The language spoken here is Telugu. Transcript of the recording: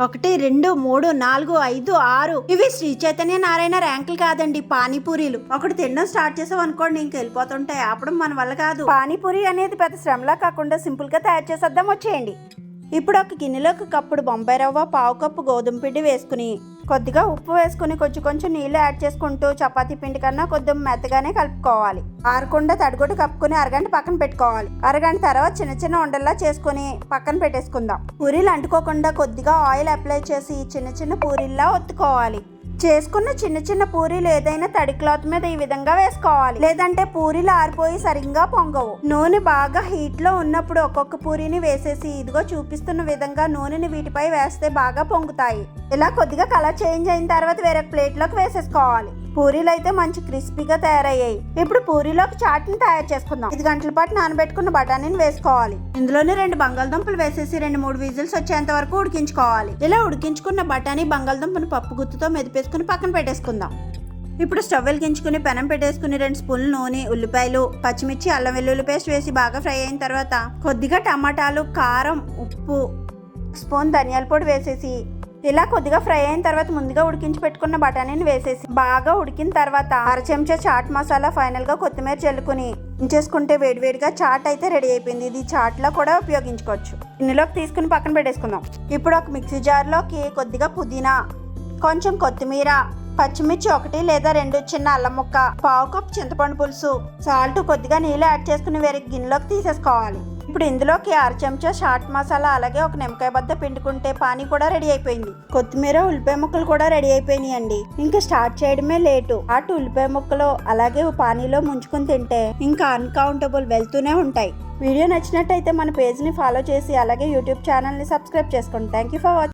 1 2 3 4 5 6 ఇవి శ్రీ చైతన్య నారాయణ ర్యాంకులు కాదండి, పానీపూరీలు. ఒకటి తినడం స్టార్ట్ చేసాం అనుకోండి ఇంక వెళ్ళిపోతుంటాయి. ఆపడం మన వల్ల కాదు. పానీపూరి అనేది పెద్ద శ్రమలా కాకుండా సింపుల్ గా తయారు చేసేద్దాం, వచ్చేయండి. ఇప్పుడు ఒక గిన్నెలోకి కప్పుడు బొంబాయి రవ్వ, పావు కప్పు గోధుమ పిండి వేసుకుని కొద్దిగా ఉప్పు వేసుకుని కొంచెం నీళ్లు యాడ్ చేసుకుంటూ చపాతీ పిండి కన్నా కొద్దిగా మెత్తగానే కలుపుకోవాలి. ఆరకుండా తడిగొట్టు కప్పుకుని అరగంట పక్కన పెట్టుకోవాలి. అరగంట తర్వాత చిన్న చిన్న ఉండల్లా చేసుకుని పక్కన పెట్టేసుకుందాం. పూరీలు అంటుకోకుండా కొద్దిగా ఆయిల్ అప్లై చేసి చిన్న చిన్న పూరీల్లా ఒత్తుకోవాలి. చేసుకున్న చిన్న చిన్న పూరీలు ఏదైనా తడి క్లాత్ మీద ఈ విధంగా వేసుకోవాలి, లేదంటే పూరీలు ఆరిపోయి సరిగ్గా పొంగవు. నూనె బాగా హీట్ లో ఉన్నప్పుడు ఒక్కొక్క పూరీని వేసేసి ఇదిగో చూపిస్తున్న విధంగా నూనెని వీటిపై వేస్తే బాగా పొంగుతాయి. ఇలా కొద్దిగా కలర్ చేంజ్ అయిన తర్వాత వేరే ప్లేట్ లోకి వేసేసుకోవాలి. పూరీలు అయితే మంచి క్రిస్పీగా తయారయ్యాయి. ఇప్పుడు పూరీలోకి చాట్ని తయారు చేసుకుందాం. 5 గంటల పాటు నానబెట్టుకున్న బఠానీని వేసుకోవాలి. ఇందులోనే 2 బంగాళదుంపలు వేసేసి 2-3 విజిల్స్ వచ్చేంత వరకు ఉడికించుకోవాలి. ఇలా ఉడికించుకున్న బఠానీ బంగాళదుంపను పప్పు గుత్తుతో మెదిపేసుకుని పక్కన పెట్టేసుకుందాం. ఇప్పుడు స్టవ్ వెలిగించుకుని పెనం పెట్టేసుకుని 2 స్పూన్లు నూనె, ఉల్లిపాయలు, పచ్చిమిర్చి, అల్లం వెల్లుల్లి పేస్ట్ వేసి బాగా ఫ్రై అయిన తర్వాత కొద్దిగా టమాటాలు, కారం, ఉప్పు, స్పూన్ ధనియాల పొడి వేసేసి ఇలా కొద్దిగా ఫ్రై అయిన తర్వాత ముందుగా ఉడికించి పెట్టుకున్న బఠానీని వేసేసి బాగా ఉడికిన తర్వాత 1/2 చెంచా చాట్ మసాలా, ఫైనల్ గా కొత్తిమీర చల్లుకుని ఉంచేసుకుంటే వేడివేడిగా చాట్ అయితే రెడీ అయిపోయింది. ఇది చాట్ లో కూడా ఉపయోగించుకోవచ్చు. ఇందులోకి తీసుకుని పక్కన పెట్టేసుకుందాం. ఇప్పుడు ఒక మిక్సీ జార్ లోకి కొద్దిగా పుదీనా, కొంచెం కొత్తిమీర, పచ్చిమిర్చి 1 లేదా 2 చిన్న అల్లం ముక్క, పావు కప్ చింతపండు పులుసు, సాల్ట్, కొద్దిగా నీళ్ళు యాడ్ చేసుకుని వేరే గిన్నెలోకి తీసేసుకోవాలి. ఇప్పుడు ఇందులోకి 1/2 చెంచా చాట్ మసాలా, అలాగే ఒక నిమ్మకాయ బద్ద పిండుకుంటే పానీ కూడా రెడీ అయిపోయింది. కొత్తిమీర, ఉల్లిపాయ ముక్కలు కూడా రెడీ అయిపోయినాయి అండి. ఇంకా స్టార్ట్ చేయడమే లేటు. అటు ఉల్లిపాయ ముక్కలు అలాగే పానీలో ముంచుకుని తింటే ఇంకా అన్కౌంటబుల్ వెళ్తూనే ఉంటాయి. వీడియో నచ్చినట్టయితే మన పేజ్ని ఫాలో చేసి అలాగే యూట్యూబ్ ఛానల్ని సబ్స్క్రైబ్ చేసుకోండి. Thank you for watching.